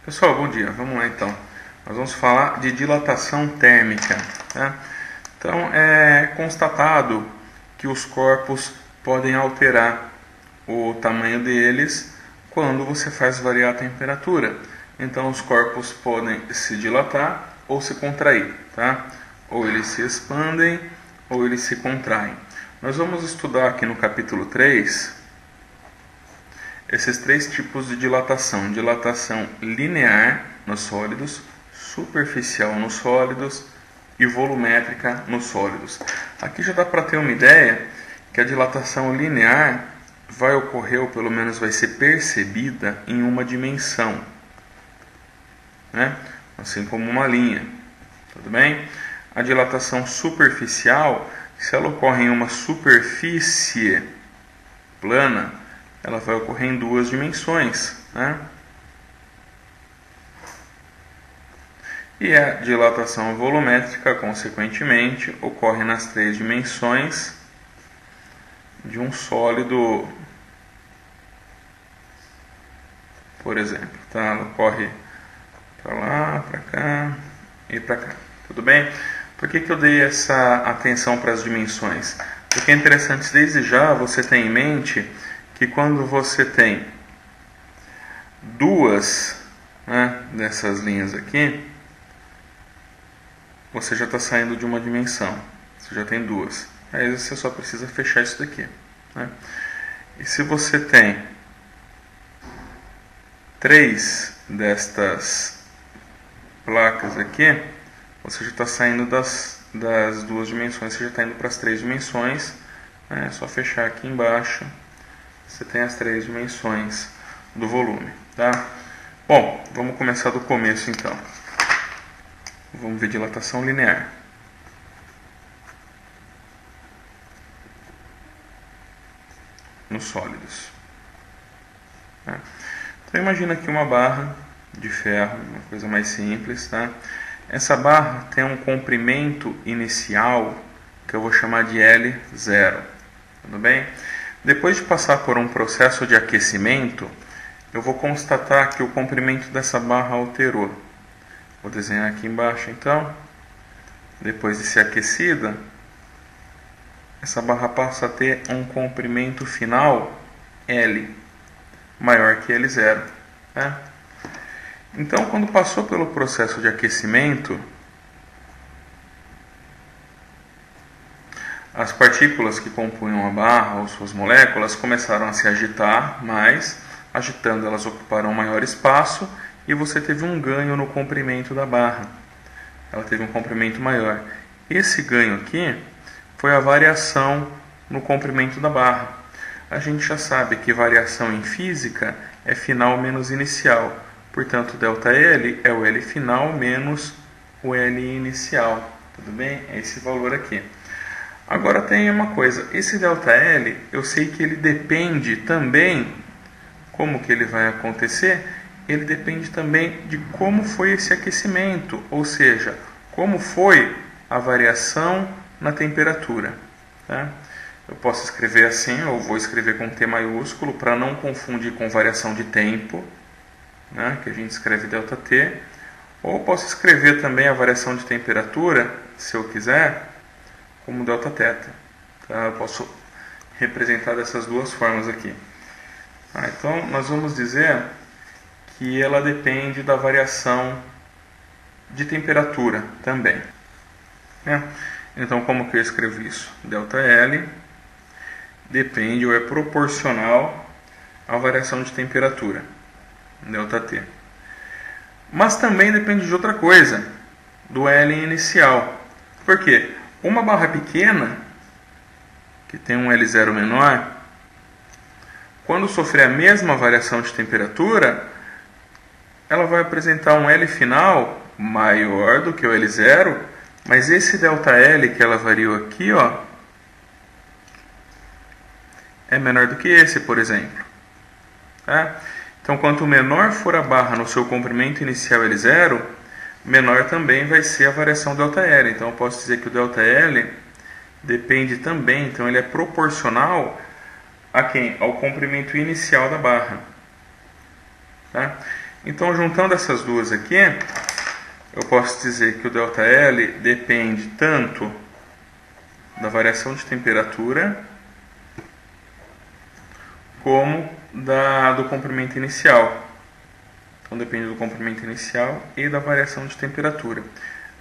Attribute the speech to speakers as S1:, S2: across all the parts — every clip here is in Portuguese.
S1: Pessoal, bom dia. Vamos lá então. Nós vamos falar de dilatação térmica. Tá? Então, é constatado que os corpos podem alterar o tamanho deles quando você faz variar a temperatura. Então, os corpos podem se dilatar ou se contrair. Tá? Ou eles se expandem ou eles se contraem. Nós vamos estudar aqui no capítulo 3 esses três tipos de dilatação: dilatação linear nos sólidos, superficial nos sólidos e volumétrica nos sólidos. Aqui já dá para ter uma ideia que a dilatação linear vai ocorrer, ou pelo menos vai ser percebida, em uma dimensão, né? Assim como uma linha. Tudo bem? A dilatação superficial, se ela ocorre em uma superfície plana, ela vai ocorrer em duas dimensões, né? E a dilatação volumétrica, consequentemente, ocorre nas três dimensões de um sólido, por exemplo. Tá? Ela ocorre para lá, para cá e para cá. Tudo bem? Por que eu dei essa atenção para as dimensões? Porque é interessante, desde já, você ter em mente que quando você tem duas, né, dessas linhas aqui, você já está saindo de uma dimensão. Você já tem duas. Aí você só precisa fechar isso daqui, né? E se você tem três destas placas aqui, você já está saindo das duas dimensões, você já está indo para as três dimensões, né? É só fechar aqui embaixo. Você tem as três dimensões do volume, tá? Bom, vamos começar do começo então. Vamos ver dilatação linear. Nos sólidos. Tá? Então imagina aqui uma barra de ferro, uma coisa mais simples, tá? Essa barra tem um comprimento inicial que eu vou chamar de L0, tudo bem? Depois de passar por um processo de aquecimento, eu vou constatar que o comprimento dessa barra alterou. Vou desenhar aqui embaixo então. Depois de ser aquecida, essa barra passa a ter um comprimento final L, maior que L0. Né? Então, quando passou pelo processo de aquecimento, as partículas que compunham a barra, ou suas moléculas, começaram a se agitar mais. Agitando, elas ocuparam um maior espaço e você teve um ganho no comprimento da barra. Ela teve um comprimento maior. Esse ganho aqui foi a variação no comprimento da barra. A gente já sabe que variação em física é final menos inicial. Portanto, ΔL é o L final menos o L inicial. Tudo bem? É esse valor aqui. Agora tem uma coisa, esse ΔL, eu sei que ele depende também, como que ele vai acontecer? Ele depende também de como foi esse aquecimento, ou seja, como foi a variação na temperatura. Tá? Eu posso escrever assim, ou vou escrever com T maiúsculo, para não confundir com variação de tempo, né, que a gente escreve ΔT, ou posso escrever também a variação de temperatura, se eu quiser, como Δθ. Tá? Eu posso representar dessas duas formas aqui. Então, nós vamos dizer que ela depende da variação de temperatura também. Né? Então, como que eu escrevo isso? ΔL depende ou é proporcional à variação de temperatura, ΔT. Mas também depende de outra coisa, do L inicial. Por quê? Uma barra pequena, que tem um L0 menor, quando sofrer a mesma variação de temperatura, ela vai apresentar um L final maior do que o L0, mas esse ΔL que ela variou aqui, ó, é menor do que esse, por exemplo. Tá? Então, quanto menor for a barra no seu comprimento inicial L0, menor também vai ser a variação ΔL. Então, eu posso dizer que o ΔL depende também, então ele é proporcional a quem? Ao comprimento inicial da barra. Tá? Então, juntando essas duas aqui, eu posso dizer que o ΔL depende tanto da variação de temperatura como do comprimento inicial. Então depende do comprimento inicial e da variação de temperatura.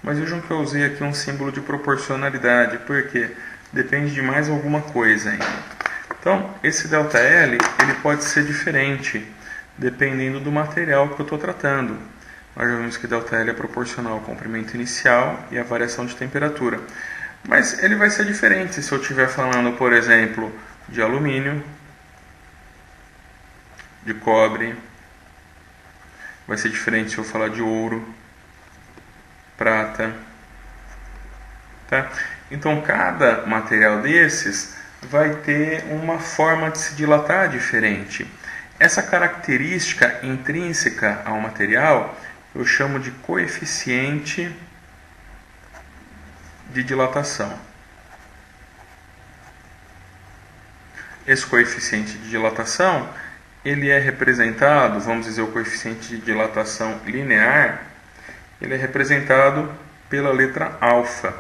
S1: Mas vejam que eu usei aqui um símbolo de proporcionalidade, porque depende de mais alguma coisa ainda. Então, esse ΔL ele pode ser diferente, dependendo do material que eu estou tratando. Nós já vimos que ΔL é proporcional ao comprimento inicial e à variação de temperatura. Mas ele vai ser diferente se eu estiver falando, por exemplo, de alumínio, de cobre. Vai ser diferente se eu falar de ouro, prata. Tá? Então, cada material desses vai ter uma forma de se dilatar diferente. Essa característica intrínseca ao material eu chamo de coeficiente de dilatação. Esse coeficiente de dilatação ele é representado, vamos dizer, o coeficiente de dilatação linear, ele é representado pela letra alfa.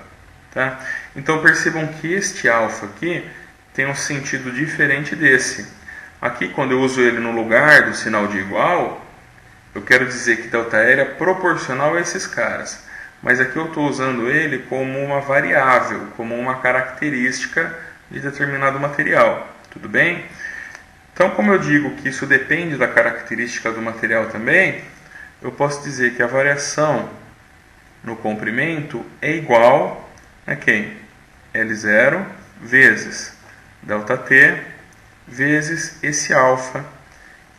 S1: Tá? Então percebam que este alfa aqui tem um sentido diferente desse. Aqui, quando eu uso ele no lugar do sinal de igual, eu quero dizer que ΔL é proporcional a esses caras. Mas aqui eu estou usando ele como uma variável, como uma característica de determinado material. Tudo bem? Então, como eu digo que isso depende da característica do material também, eu posso dizer que a variação no comprimento é igual a quem? L0 vezes ΔT vezes esse alfa,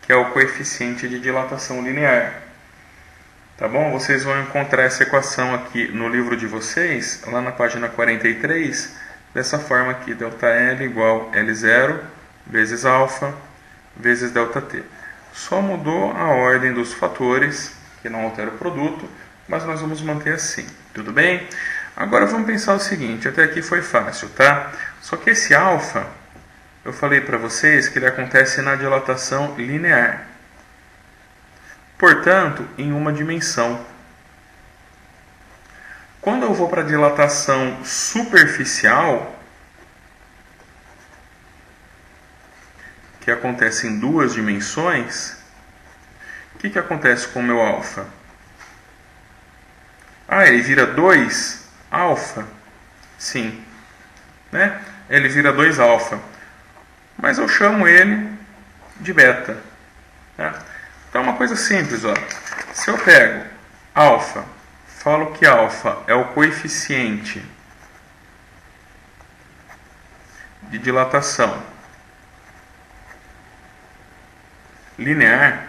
S1: que é o coeficiente de dilatação linear. Tá bom? Vocês vão encontrar essa equação aqui no livro de vocês, lá na página 43, dessa forma aqui, ΔL igual L0 vezes alfa vezes ΔT. Só mudou a ordem dos fatores, que não altera o produto, mas nós vamos manter assim. Tudo bem? Agora vamos pensar o seguinte, até aqui foi fácil, tá? Só que esse alfa, eu falei para vocês que ele acontece na dilatação linear. Portanto, em uma dimensão. Quando eu vou para a dilatação superficial, que acontece em duas dimensões, o que acontece com o meu alfa? Ele vira 2 alfa? Sim. Né? Ele vira 2 alfa. Mas eu chamo ele de beta. Tá? Então é uma coisa simples. Ó. Se eu pego alfa, falo que alfa é o coeficiente de dilatação linear,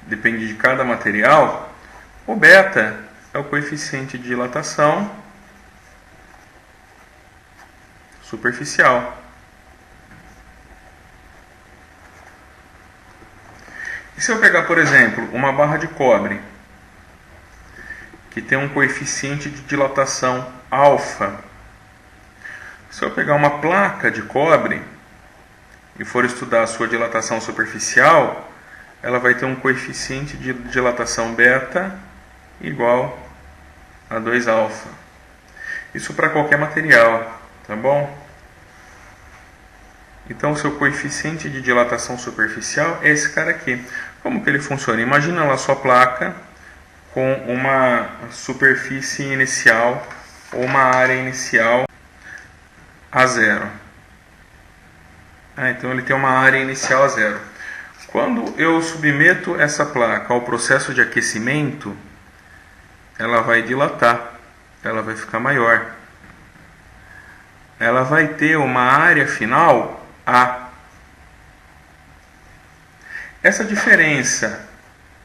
S1: depende de cada material, o beta é o coeficiente de dilatação superficial. E se eu pegar, por exemplo, uma barra de cobre, que tem um coeficiente de dilatação alfa, se eu pegar uma placa de cobre e for estudar a sua dilatação superficial, ela vai ter um coeficiente de dilatação beta igual a 2 alfa. Isso para qualquer material, tá bom? Então, o seu coeficiente de dilatação superficial é esse cara aqui. Como que ele funciona? Imagina lá a sua placa com uma superfície inicial ou uma área inicial a zero. Então ele tem uma área inicial a zero. Quando eu submeto essa placa ao processo de aquecimento, ela vai dilatar, ela vai ficar maior. Ela vai ter uma área final A. Essa diferença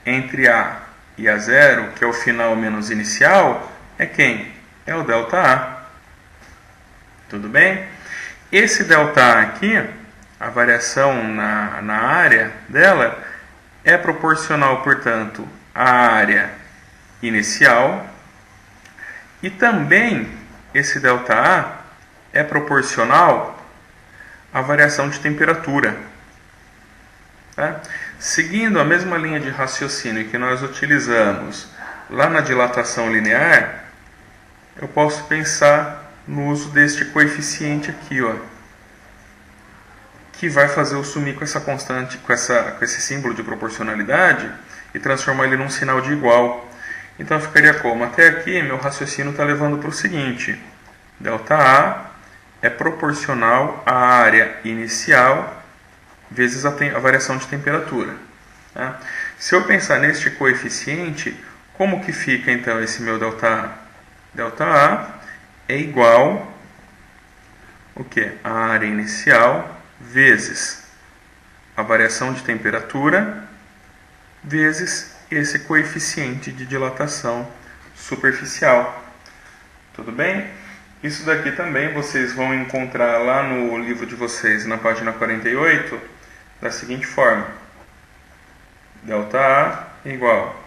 S1: entre A e A0, que é o final menos inicial, é quem? É o ΔA. Tudo bem? Esse ΔA aqui, a variação na área dela, é proporcional, portanto, à área inicial, e também esse ΔA é proporcional à variação de temperatura. Tá? Seguindo a mesma linha de raciocínio que nós utilizamos lá na dilatação linear, eu posso pensar no uso deste coeficiente aqui, ó, que vai fazer eu sumir com essa constante, com esse símbolo de proporcionalidade e transformar ele num sinal de igual. Então ficaria como? Até aqui meu raciocínio está levando para o seguinte: ΔA é proporcional à área inicial vezes a variação de temperatura. Tá? Se eu pensar neste coeficiente, como que fica então esse meu ΔA? ΔA é igual o quê? A área inicial vezes a variação de temperatura vezes esse coeficiente de dilatação superficial. Tudo bem? Isso daqui também vocês vão encontrar lá no livro de vocês, na página 48, da seguinte forma: ΔA é igual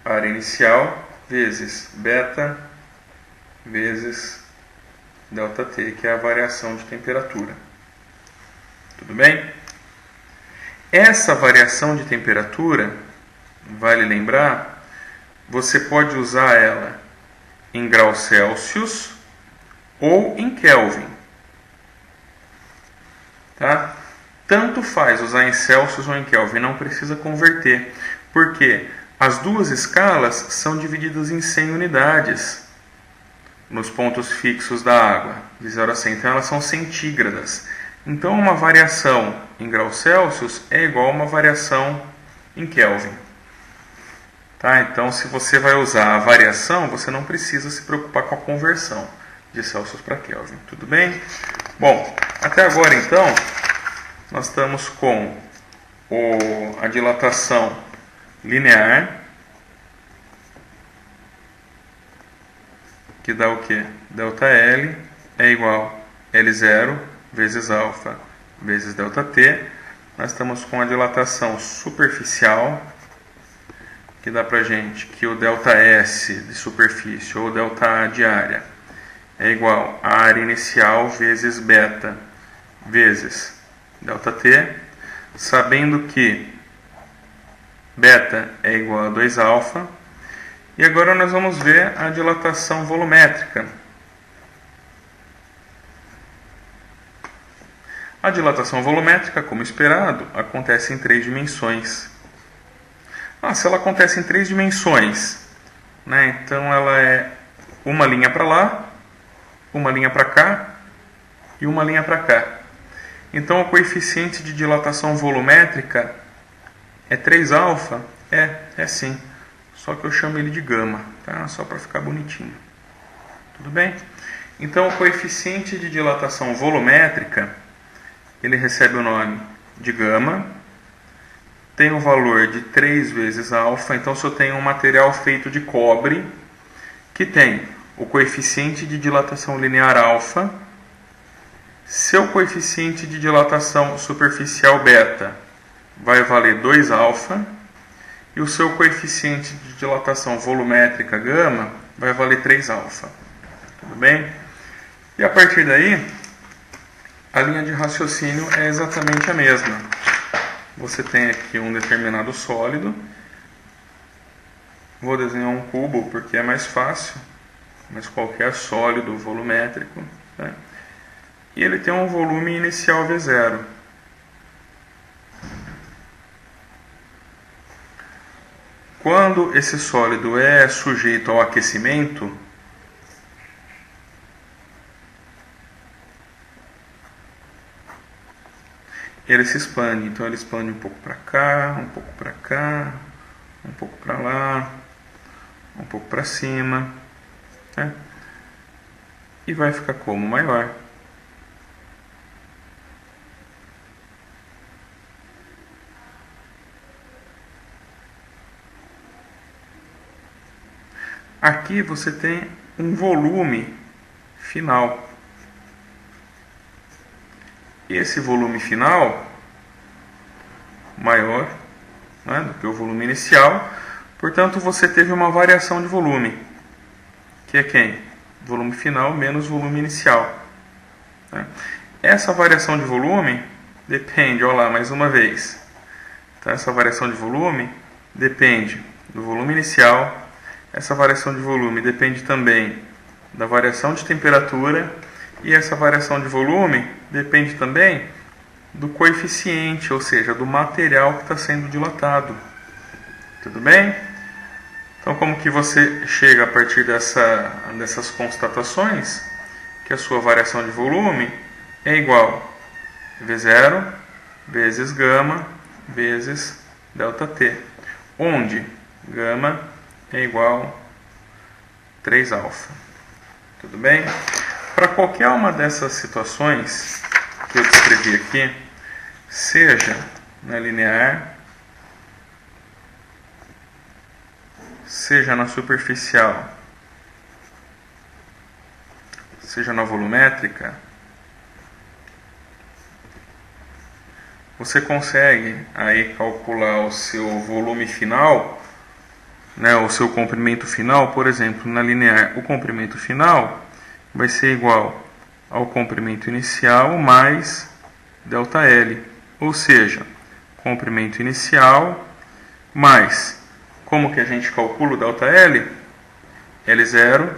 S1: a área inicial vezes beta vezes ΔT, que é a variação de temperatura. Tudo bem? Essa variação de temperatura, vale lembrar, você pode usar ela em graus Celsius ou em Kelvin. Tá? Tanto faz usar em Celsius ou em Kelvin, não precisa converter, porque as duas escalas são divididas em 100 unidades nos pontos fixos da água, de 0 a 100, então elas são centígradas. Então uma variação em graus Celsius é igual a uma variação em Kelvin. Tá? Então se você vai usar a variação, você não precisa se preocupar com a conversão de Celsius para Kelvin. Tudo bem? Bom, até agora então nós estamos com a dilatação linear, que dá o quê? ΔL é igual a L0 vezes alfa vezes ΔT. Nós estamos com a dilatação superficial, que dá pra gente que o ΔS de superfície ou ΔA de área é igual a área inicial vezes beta vezes ΔT, sabendo que beta é igual a 2 alfa. E agora nós vamos ver a dilatação volumétrica. A dilatação volumétrica, como esperado, acontece em 3 dimensões. Se ela acontece em 3 dimensões, né, então ela é uma linha para lá, uma linha para cá e uma linha para cá. Então o coeficiente de dilatação volumétrica é 3 alfa? É sim. Só que eu chamo ele de gama, tá? Só para ficar bonitinho. Tudo bem? Então o coeficiente de dilatação volumétrica, ele recebe o nome de gama, tem o valor de 3 vezes alfa. Então se eu tenho um material feito de cobre, que tem o coeficiente de dilatação linear alfa, seu coeficiente de dilatação superficial beta vai valer 2 alfa, e o seu coeficiente de dilatação volumétrica gama vai valer 3 alfa. Tudo bem? E a partir daí, a linha de raciocínio é exatamente a mesma. Você tem aqui um determinado sólido. Vou desenhar um cubo porque é mais fácil, mas qualquer sólido volumétrico, né? E ele tem um volume inicial V0. Quando esse sólido é sujeito ao aquecimento, ele se expande. Então ele expande um pouco para cá, um pouco para cá, um pouco para lá, um pouco para cima, né? E vai ficar como? Maior. Aqui você tem um volume final. Esse volume final, maior, né, do que o volume inicial, portanto você teve uma variação de volume, que é quem? Volume final menos volume inicial. Né? Essa variação de volume depende, olha lá, mais uma vez, Então essa variação de volume depende do volume inicial. Essa variação de volume depende também da variação de temperatura. E essa variação de volume depende também do coeficiente, ou seja, do material que está sendo dilatado. Tudo bem? Então, como que você chega a partir dessas constatações? Que a sua variação de volume é igual a V0 vezes gama vezes ΔT, onde gama é igual a 3α. Tudo bem? Para qualquer uma dessas situações que eu descrevi aqui, seja na linear, seja na superficial, seja na volumétrica, você consegue aí calcular o seu volume final, né, o seu comprimento final. Por exemplo, na linear, o comprimento final vai ser igual ao comprimento inicial mais ΔL, ou seja, comprimento inicial mais, como que a gente calcula o ΔL? L0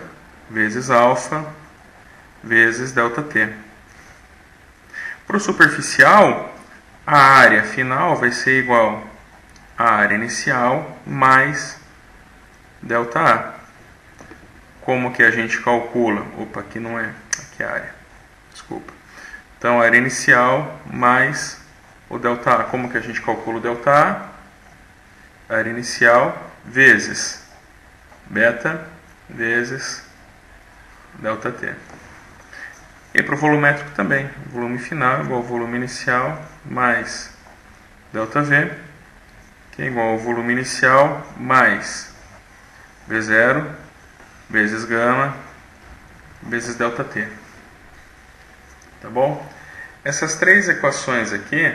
S1: vezes alfa vezes ΔT. Para o superficial, a área final vai ser igual à área inicial mais ΔA. Como que a gente calcula? Opa, aqui não é, aqui é a área. Desculpa. Então, a área inicial mais o ΔA. Como que a gente calcula o ΔA? A área inicial vezes beta vezes ΔT. E para o volumétrico também. O volume final é igual ao volume inicial mais ΔV, que é igual ao volume inicial mais V0 vezes gama vezes ΔT. Tá bom? Essas três equações aqui,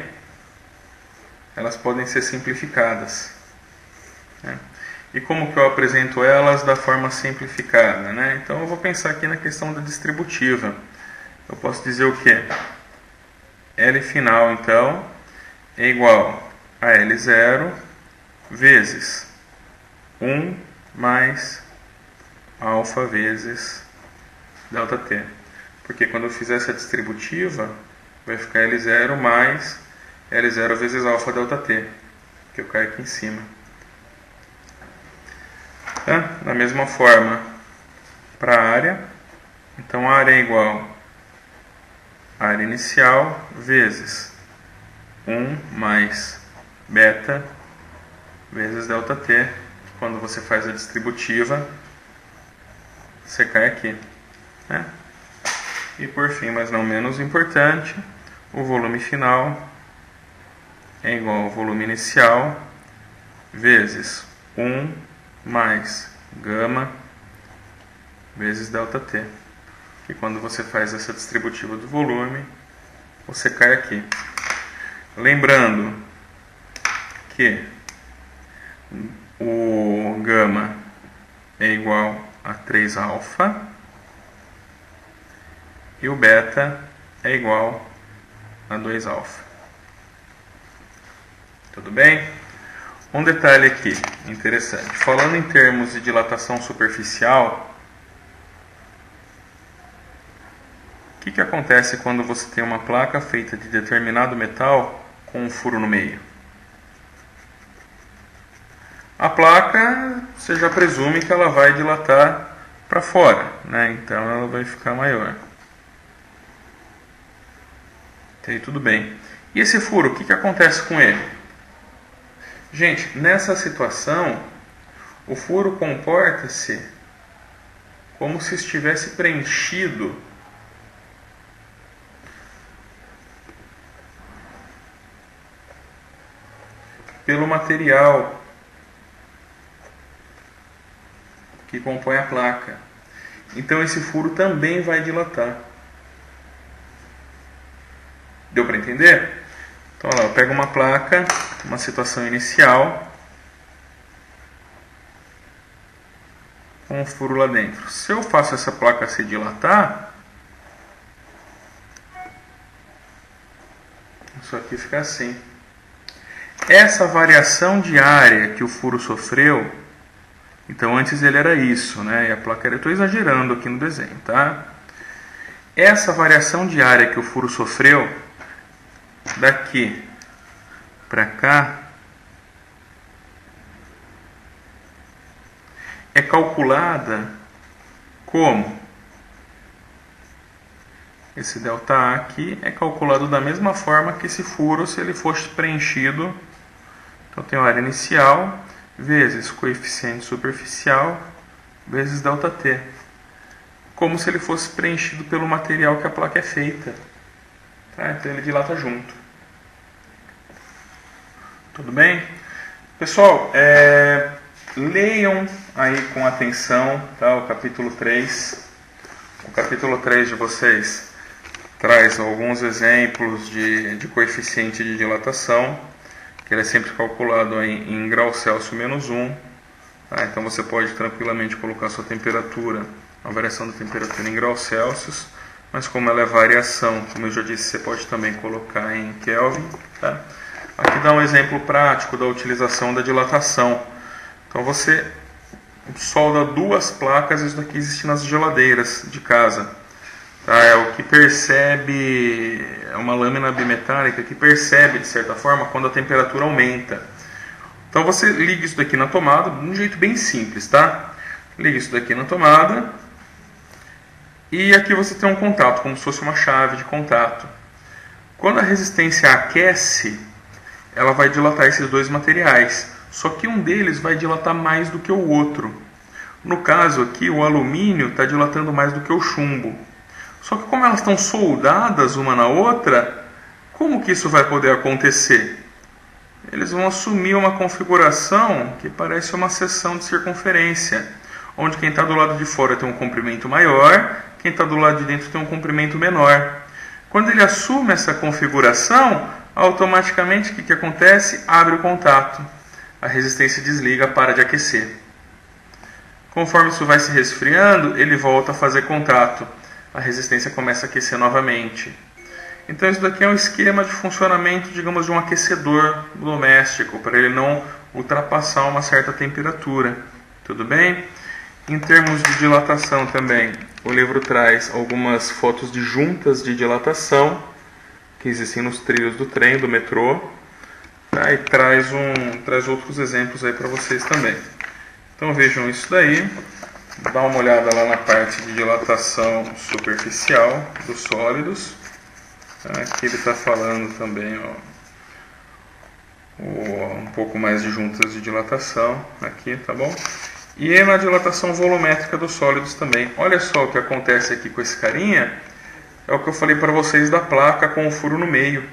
S1: elas podem ser simplificadas, né? E como que eu apresento elas da forma simplificada, né? Então eu vou pensar aqui na questão da distributiva. Eu posso dizer o quê? L final, então, é igual a L0 vezes 1 mais alfa vezes ΔT. Porque quando eu fizer essa distributiva, vai ficar L0 mais L0 vezes alfa ΔT, que eu caio aqui em cima. Tá? Da mesma forma, para a área, então a área é igual a área inicial vezes 1 mais beta vezes ΔT. Quando você faz a distributiva, você cai aqui, né? E por fim, mas não menos importante, o volume final é igual ao volume inicial vezes 1 mais gama vezes ΔT. Que quando você faz essa distributiva do volume, você cai aqui. Lembrando que o gama é igual a 3α e o beta é igual a 2α. Tudo bem? Um detalhe aqui interessante. Falando em termos de dilatação superficial, o que acontece quando você tem uma placa feita de determinado metal com um furo no meio? A placa, você já presume que ela vai dilatar para fora, né? Então ela vai ficar maior. Então, tudo bem. E esse furo, o que acontece com ele? Gente, nessa situação, o furo comporta-se como se estivesse preenchido pelo material que compõe a placa. Então esse furo também vai dilatar. Deu para entender? Então olha lá, eu pego uma placa, uma situação inicial, com um furo lá dentro. Se eu faço essa placa se dilatar, isso aqui fica assim. essa variação de área que o furo sofreu, então antes ele era isso, né? E a placa era, eu estou exagerando aqui no desenho, tá? Essa variação de área que o furo sofreu, daqui para cá, é calculada como? Esse ΔA aqui é calculado da mesma forma que esse furo, se ele fosse preenchido. Então tem a área inicial vezes coeficiente superficial vezes ΔT. Como se ele fosse preenchido pelo material que a placa é feita. Tá? Então ele dilata junto. Tudo bem? Pessoal, leiam aí com atenção, tá? O capítulo 3. O capítulo 3 de vocês traz alguns exemplos de coeficiente de dilatação, que ele é sempre calculado em grau Celsius menos 1. Tá? Então você pode tranquilamente colocar sua temperatura, a variação da temperatura em graus Celsius, mas como ela é variação, como eu já disse, você pode também colocar em Kelvin. Tá? Aqui dá um exemplo prático da utilização da dilatação. Então você solda duas placas, isso daqui existe nas geladeiras de casa. Tá? É o que percebe, é uma lâmina bimetálica que percebe, de certa forma, quando a temperatura aumenta. Então você liga isso daqui na tomada, de um jeito bem simples, tá? Liga isso daqui na tomada, e aqui você tem um contato, como se fosse uma chave de contato. Quando a resistência aquece, ela vai dilatar esses dois materiais, só que um deles vai dilatar mais do que o outro. No caso aqui, o alumínio está dilatando mais do que o chumbo. Só que como elas estão soldadas uma na outra, como que isso vai poder acontecer? Eles vão assumir uma configuração que parece uma seção de circunferência, onde quem está do lado de fora tem um comprimento maior, quem está do lado de dentro tem um comprimento menor. Quando ele assume essa configuração, automaticamente o que acontece? Abre o contato. A resistência desliga, para de aquecer. Conforme isso vai se resfriando, ele volta a fazer contato. A resistência começa a aquecer novamente. Então isso daqui é um esquema de funcionamento, digamos, de um aquecedor doméstico, para ele não ultrapassar uma certa temperatura. Tudo bem? Em termos de dilatação também, o livro traz algumas fotos de juntas de dilatação que existem nos trilhos do trem, do metrô, tá? E traz outros exemplos aí para vocês também. Então vejam isso daí. Dá uma olhada lá na parte de dilatação superficial dos sólidos. Aqui ele está falando também um pouco mais de juntas de dilatação. Aqui, tá bom? E na dilatação volumétrica dos sólidos também. Olha só o que acontece aqui com esse carinha. É o que eu falei para vocês da placa com o furo no meio.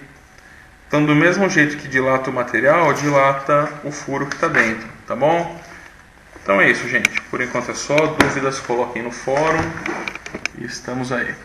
S1: Então, do mesmo jeito que dilata o material, dilata o furo que está dentro. Tá bom? Então é isso, gente. Por enquanto é só. Dúvidas, coloquem no fórum. E estamos aí.